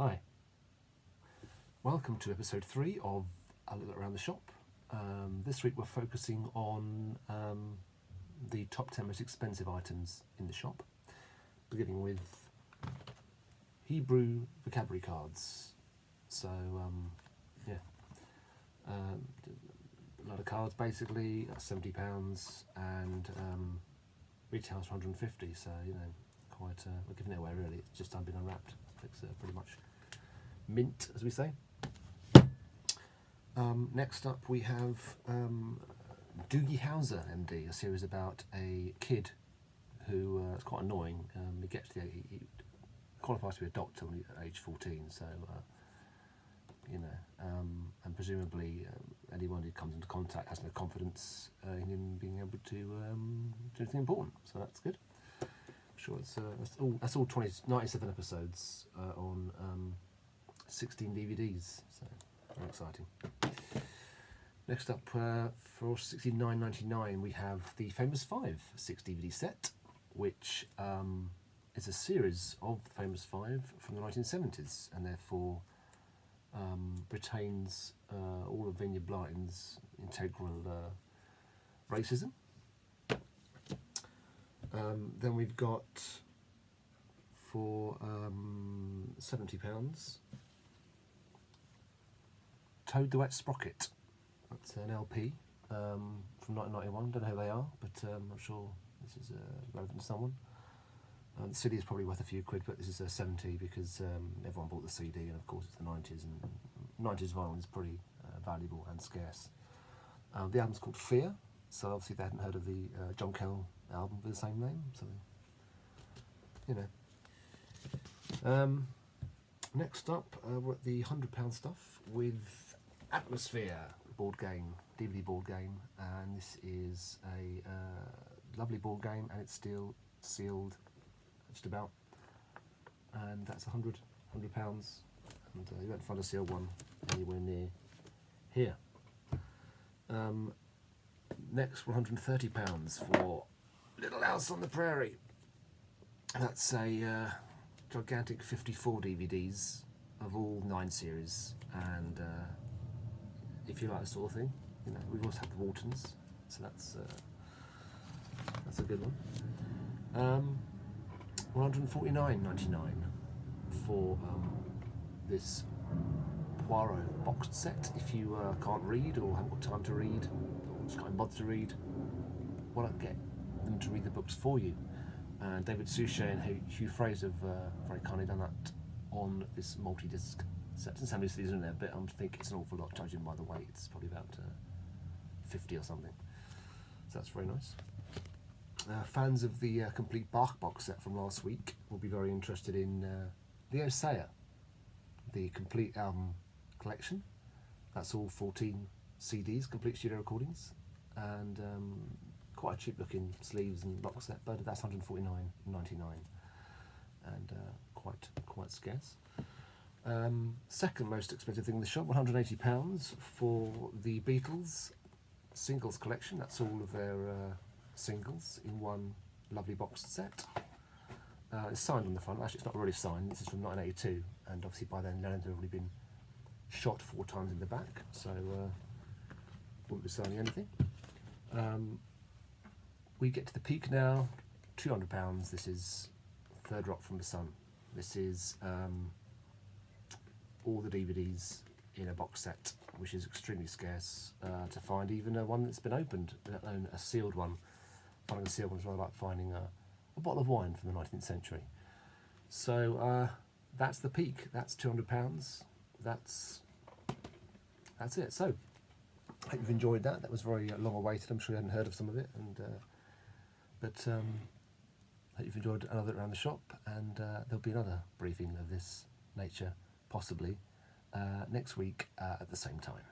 Hi, welcome to episode 3 of A Little Around the Shop. This week we're focusing on the top 10 most expensive items in the shop, beginning with Hebrew vocabulary cards. So, a lot of cards basically, £70, and retails for 150, so quite, we're giving it away really, it's just been unwrapped. It's pretty much mint, as we say. Next up we have Doogie Howser, MD, a series about a kid who is quite annoying. He qualifies to be a doctor when he's at age 14, so and presumably anyone who comes into contact has no confidence in him being able to do anything important, so that's good. Sure, that's all 97 episodes on 16 DVDs, so very exciting. Next up, for $69.99, we have the Famous Five 6 DVD set, which is a series of the Famous Five from the 1970s, and therefore retains all of Vineyard Blyton's integral racism. Then we've got, for £70, Toad the Wet Sprocket. That's an LP from 1991. Don't know who they are, but I'm sure this is relevant to someone. The CD is probably worth a few quid, but this is a 70 because everyone bought the CD, and of course it's the 90s, and 90s vinyl is pretty valuable and scarce. The album's called Fear, so obviously they hadn't heard of the John Kell album with the same name, so next up, we're at the £100 stuff with Atmosphere board game, DVD board game, and this is a lovely board game, and it's still sealed, just about, and that's £100, and you won't find a sealed one anywhere near here. Next, £130 for Little House on the Prairie. That's a gigantic 54 DVDs of all 9 series, and if you like this sort of thing, we've also had the Waltons, so that's a good one. £149.99 for this Poirot boxed set. If you can't read, or haven't got time to read, or just can't bother to read, why not get them to read the books for you? And David Suchet and Hugh Fraser have very kindly done that on this multi-disc set. Since how many CDs are in there, but I think it's an awful lot, judging by the weight. It's probably about 50 or something. So that's very nice. Fans of the complete Bach box set from last week will be very interested in the Osea, the complete album collection. That's all 14 CDs, complete studio recordings, and quite a cheap looking sleeves and box set, but that's £149.99, and quite scarce. Second most expensive thing in the shop, £180 for the Beatles singles collection. That's all of their singles in one lovely boxed set. It's signed on the front. Actually, it's not really signed. This is from 1982, and obviously by then Lennon had already been shot 4 times in the back, so wouldn't be signing anything. We get to the peak now, £200. This is Third Rock from the Sun. This is all the DVDs in a box set, which is extremely scarce to find, even one that's been opened, let alone a sealed one. Finding a sealed one is rather like finding a bottle of wine from the 19th century. So that's the peak. That's £200. That's it. So I hope you've enjoyed that. That was very long awaited. I'm sure you hadn't heard of some of it, but I hope you've enjoyed another Around the Shop, and there'll be another briefing of this nature, possibly, next week at the same time.